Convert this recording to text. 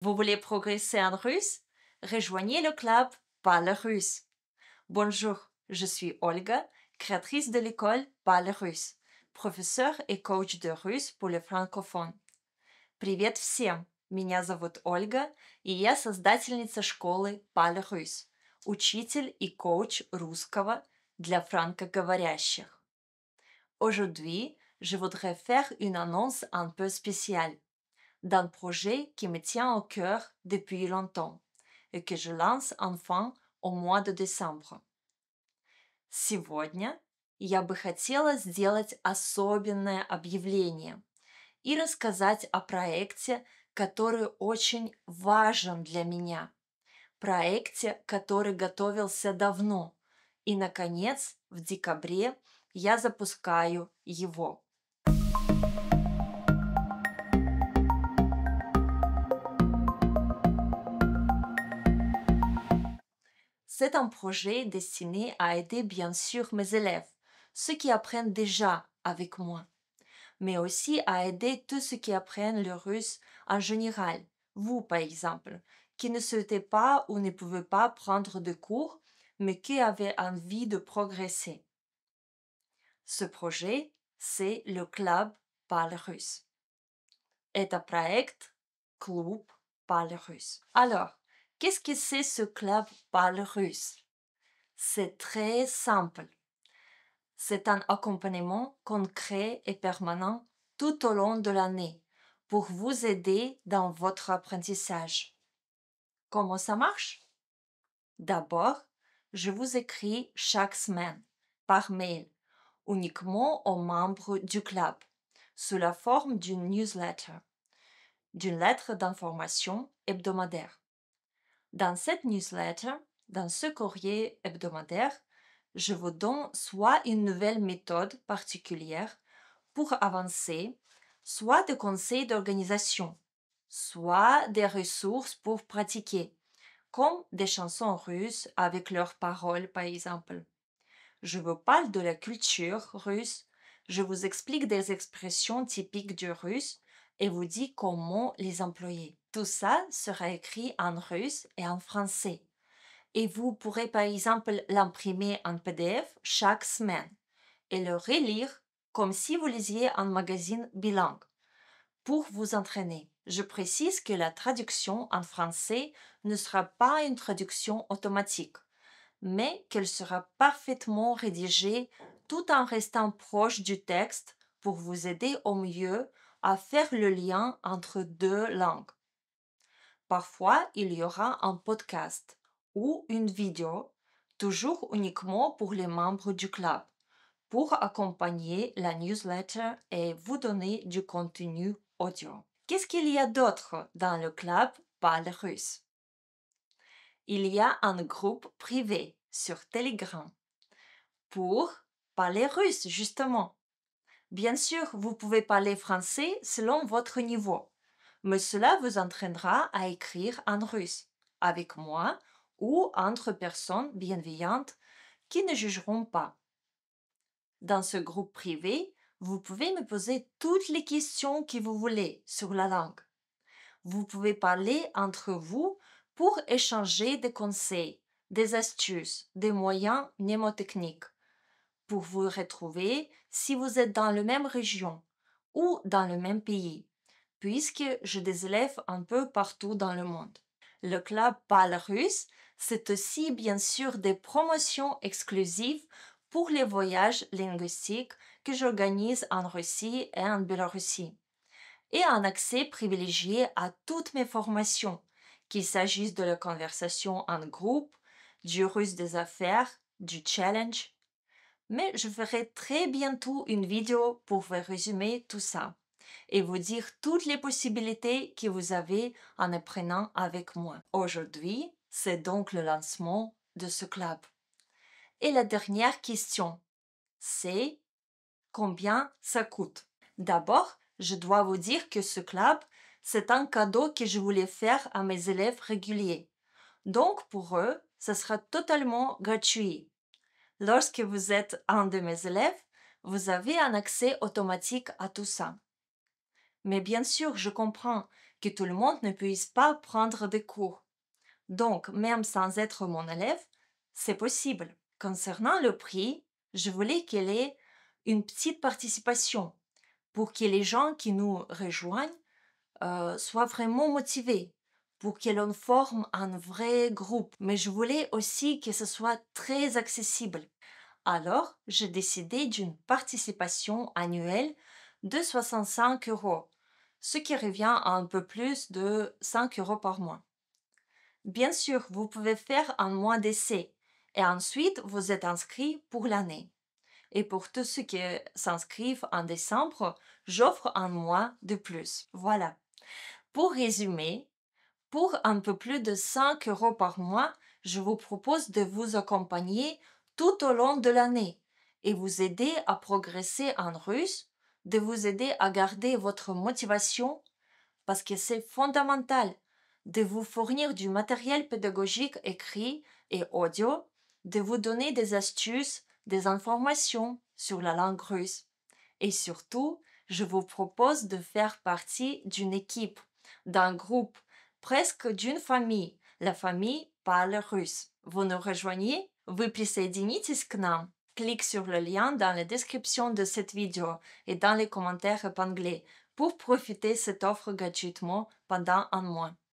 Vous voulez progresser en russe? Rejoignez le club Parle russe. Bonjour, je suis Olga, créatrice de l'école Parle russe, professeur et coach de russe pour les francophones. Привет всем! Меня зовут Ольга, и я создательница школы Parle russe, учитель и коуч русского для франкоговорящих. Aujourd'hui, je voudrais faire une annonce un peu spéciale d'un projet qui me tient au cœur depuis longtemps et que je lance enfin au mois de décembre. Сегодня я бы хотела сделать особенное объявление и рассказать о проекте, который очень важен для меня. Проекте, который готовился давно. И, наконец, в декабре я запускаю его. C'est un projet destiné à aider bien sûr mes élèves, ceux qui apprennent déjà avec moi, mais aussi à aider tous ceux qui apprennent le russe en général, vous par exemple, qui ne souhaitez pas ou ne pouvez pas prendre de cours, mais qui avez envie de progresser. Ce projet, c'est le club Parle russe. Это проект Клуб Parle russe. Alors, qu'est-ce que c'est ce club Parle russe? C'est très simple. C'est un accompagnement concret et permanent tout au long de l'année pour vous aider dans votre apprentissage. Comment ça marche? D'abord, je vous écris chaque semaine par mail, uniquement aux membres du club, sous la forme d'une newsletter, d'une lettre d'information hebdomadaire. Dans cette newsletter, dans ce courrier hebdomadaire, je vous donne soit une nouvelle méthode particulière pour avancer, soit des conseils d'organisation, soit des ressources pour pratiquer, comme des chansons russes avec leurs paroles par exemple. Je vous parle de la culture russe, je vous explique des expressions typiques du russe et vous dis comment les employer. Tout ça sera écrit en russe et en français. Et vous pourrez par exemple l'imprimer en PDF chaque semaine et le relire comme si vous lisiez un magazine bilingue pour vous entraîner. Je précise que la traduction en français ne sera pas une traduction automatique, mais qu'elle sera parfaitement rédigée tout en restant proche du texte pour vous aider au mieux à faire le lien entre deux langues. Parfois, il y aura un podcast ou une vidéo, toujours uniquement pour les membres du club, pour accompagner la newsletter et vous donner du contenu audio. Qu'est-ce qu'il y a d'autre dans le club Parle russe? Il y a un groupe privé sur Telegram pour parler russe, justement. Bien sûr, vous pouvez parler français selon votre niveau, mais cela vous entraînera à écrire en russe, avec moi ou entre personnes bienveillantes qui ne jugeront pas. Dans ce groupe privé, vous pouvez me poser toutes les questions que vous voulez sur la langue. Vous pouvez parler entre vous pour échanger des conseils, des astuces, des moyens mnémotechniques pour vous retrouver si vous êtes dans la même région ou dans le même pays, puisque j'ai des élèves un peu partout dans le monde. Le club Parle russe, c'est aussi bien sûr des promotions exclusives pour les voyages linguistiques que j'organise en Russie et en Biélorussie, et un accès privilégié à toutes mes formations, qu'il s'agisse de la conversation en groupe, du russe des affaires, du challenge. Mais je ferai très bientôt une vidéo pour vous résumer tout ça et vous dire toutes les possibilités que vous avez en apprenant avec moi. Aujourd'hui, c'est donc le lancement de ce club. Et la dernière question, c'est combien ça coûte? D'abord, je dois vous dire que ce club, c'est un cadeau que je voulais faire à mes élèves réguliers. Donc, pour eux, ça sera totalement gratuit. Lorsque vous êtes un de mes élèves, vous avez un accès automatique à tout ça. Mais bien sûr, je comprends que tout le monde ne puisse pas prendre des cours. Donc, même sans être mon élève, c'est possible. Concernant le prix, je voulais qu'il ait une petite participation pour que les gens qui nous rejoignent soient vraiment motivés, pour que l'on forme un vrai groupe. Mais je voulais aussi que ce soit très accessible. Alors, j'ai décidé d'une participation annuelle de 65 euros, ce qui revient à un peu plus de 5 euros par mois. Bien sûr, vous pouvez faire un mois d'essai et ensuite vous êtes inscrit pour l'année. Et pour tous ceux qui s'inscrivent en décembre, j'offre un mois de plus. Voilà. Pour résumer, pour un peu plus de 5 euros par mois, je vous propose de vous accompagner tout au long de l'année et vous aider à progresser en russe, de vous aider à garder votre motivation parce que c'est fondamental de vous fournir du matériel pédagogique écrit et audio, de vous donner des astuces, des informations sur la langue russe. Et surtout, je vous propose de faire partie d'une équipe, d'un groupe, presque d'une famille. La famille parle russe. Vous nous rejoignez? Вы присоединитесь к нам? Clique sur le lien dans la description de cette vidéo et dans les commentaires épinglés pour profiter de cette offre gratuitement pendant un mois.